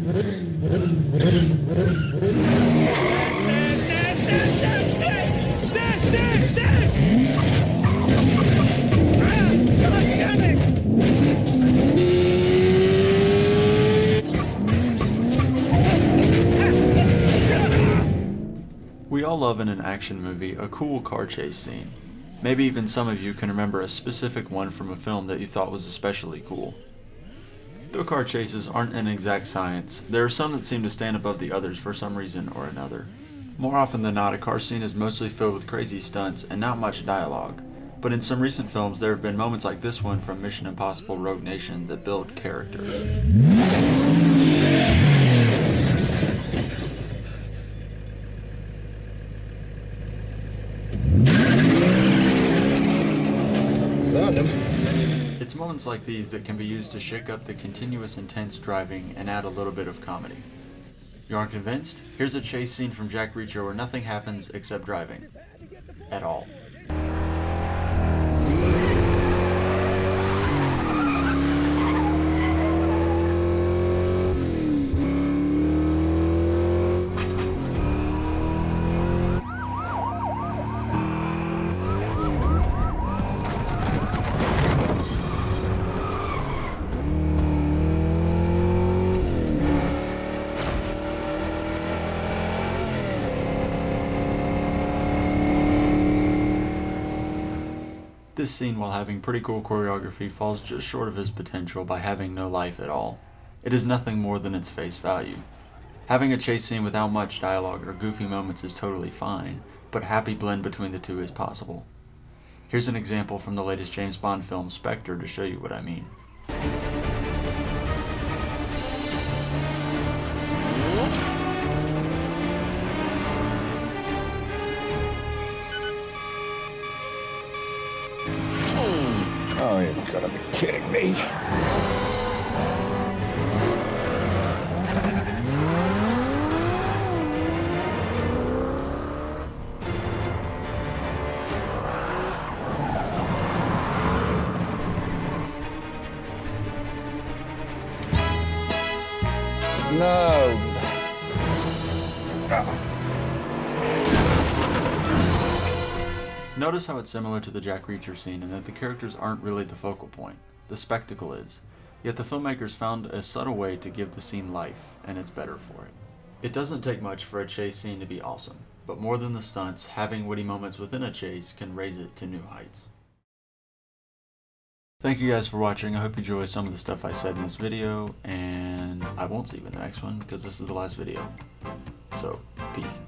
We all love in an action movie a cool car chase scene. Maybe even some of you can remember a specific one from a film that you thought was especially cool. Though car chases aren't an exact science, there are some that seem to stand above the others for some reason or another. More often than not, a car scene is mostly filled with crazy stunts and not much dialogue, but in some recent films there have been moments like this one from Mission Impossible Rogue Nation that build character. It's moments like these that can be used to shake up the continuous intense driving and add a little bit of comedy. You aren't convinced? Here's a chase scene from Jack Reacher where nothing happens except driving. At all. This scene, while having pretty cool choreography, falls just short of his potential by having no life at all. It is nothing more than its face value. Having a chase scene without much dialogue or goofy moments is totally fine, but a happy blend between the two is possible. Here's an example from the latest James Bond film, Spectre, to show you what I mean. Oh, you've got to be kidding me. No. Notice how it's similar to the Jack Reacher scene in that the characters aren't really the focal point. The spectacle is. Yet the filmmakers found a subtle way to give the scene life, and it's better for it. It doesn't take much for a chase scene to be awesome, but more than the stunts, having witty moments within a chase can raise it to new heights. Thank you guys for watching. I hope you enjoy some of the stuff I said in this video, and I won't see you in the next one because this is the last video. So, peace.